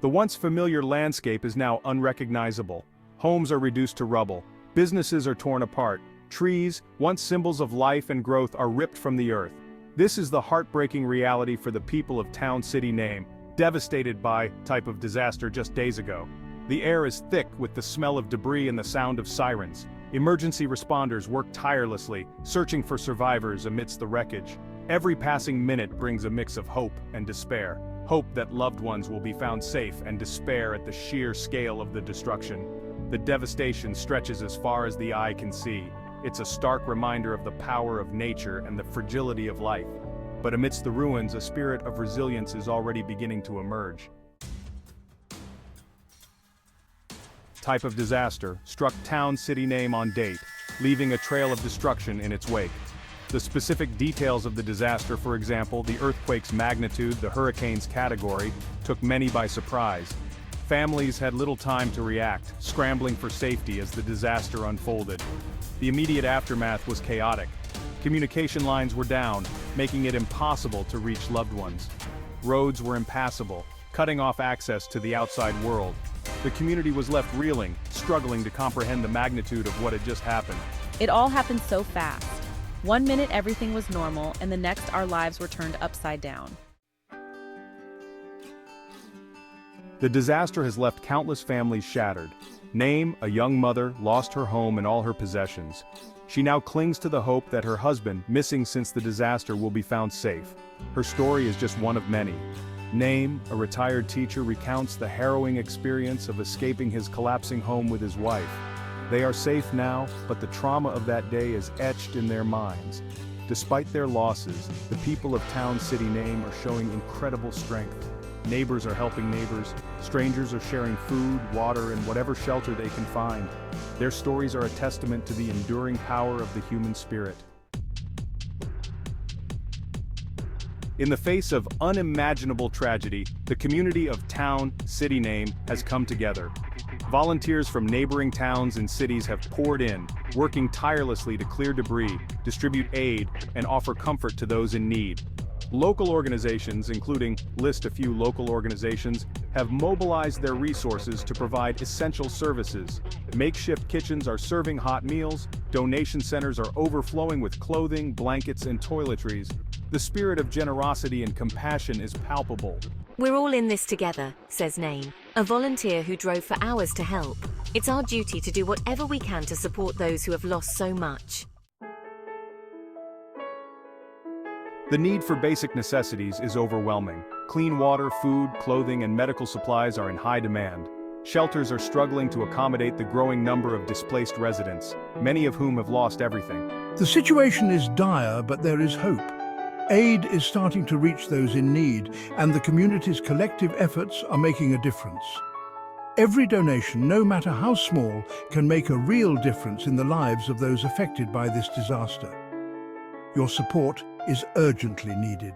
The once familiar landscape is now unrecognizable. Homes are reduced to rubble. Businesses are torn apart. Trees, once symbols of life and growth, are ripped from the earth. This is the heartbreaking reality for the people of Town City Name, devastated by type of disaster just days ago. The air is thick with the smell of debris and the sound of sirens. Emergency responders work tirelessly, searching for survivors amidst the wreckage. Every passing minute brings a mix of hope and despair. Hope that loved ones will be found safe, and despair at the sheer scale of the destruction. The devastation stretches as far as the eye can see. It's a stark reminder of the power of nature and the fragility of life. But amidst the ruins, a spirit of resilience is already beginning to emerge. Type of disaster struck Town City Name on date, leaving a trail of destruction in its wake. The specific details of the disaster, for example, the earthquake's magnitude, the hurricane's category, took many by surprise. Families had little time to react, scrambling for safety as the disaster unfolded. The immediate aftermath was chaotic. Communication lines were down, making it impossible to reach loved ones. Roads were impassable, cutting off access to the outside world. The community was left reeling, struggling to comprehend the magnitude of what had just happened. It all happened so fast. 1 minute everything was normal, and the next our lives were turned upside down. The disaster has left countless families shattered. Name, a young mother, lost her home and all her possessions. She now clings to the hope that her husband, missing since the disaster, will be found safe. Her story is just one of many. Name, a retired teacher, recounts the harrowing experience of escaping his collapsing home with his wife. They are safe now, but the trauma of that day is etched in their minds. Despite their losses, the people of Town City Name are showing incredible strength. Neighbors are helping neighbors, strangers are sharing food, water, and whatever shelter they can find. Their stories are a testament to the enduring power of the human spirit. In the face of unimaginable tragedy, the community of Town City Name has come together. Volunteers from neighboring towns and cities have poured in, working tirelessly to clear debris, distribute aid, and offer comfort to those in need. Local organizations, including list a few local organizations, have mobilized their resources to provide essential services. Makeshift kitchens are serving hot meals, donation centers are overflowing with clothing, blankets, and toiletries. The spirit of generosity and compassion is palpable. We're all in this together, says Name, a volunteer who drove for hours to help. It's our duty to do whatever we can to support those who have lost so much. The need for basic necessities is overwhelming. Clean water, food, clothing, and medical supplies are in high demand. Shelters are struggling to accommodate the growing number of displaced residents, many of whom have lost everything. The situation is dire, but there is hope. Aid is starting to reach those in need, and the community's collective efforts are making a difference. Every donation, no matter how small, can make a real difference in the lives of those affected by this disaster. Your support is urgently needed.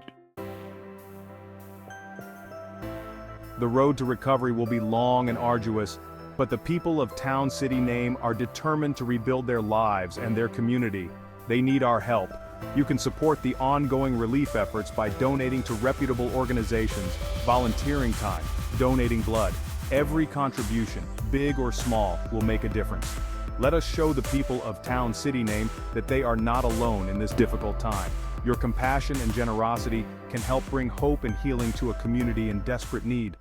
The road to recovery will be long and arduous, but the people of Town City Name are determined to rebuild their lives and their community. They need our help. You can support the ongoing relief efforts by donating to reputable organizations, volunteering time, donating blood. Every contribution, big or small, will make a difference. Let us show the people of Town City Name that they are not alone in this difficult time. Your compassion and generosity can help bring hope and healing to a community in desperate need.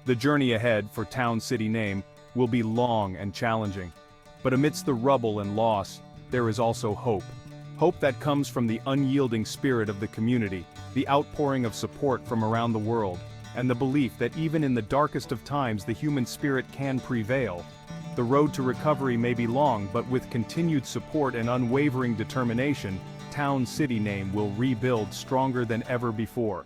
The journey ahead for Town City Name will be long and challenging. But amidst the rubble and loss, there is also hope. Hope that comes from the unyielding spirit of the community, the outpouring of support from around the world, and the belief that even in the darkest of times the human spirit can prevail. The road to recovery may be long, but with continued support and unwavering determination, Town City Name will rebuild stronger than ever before.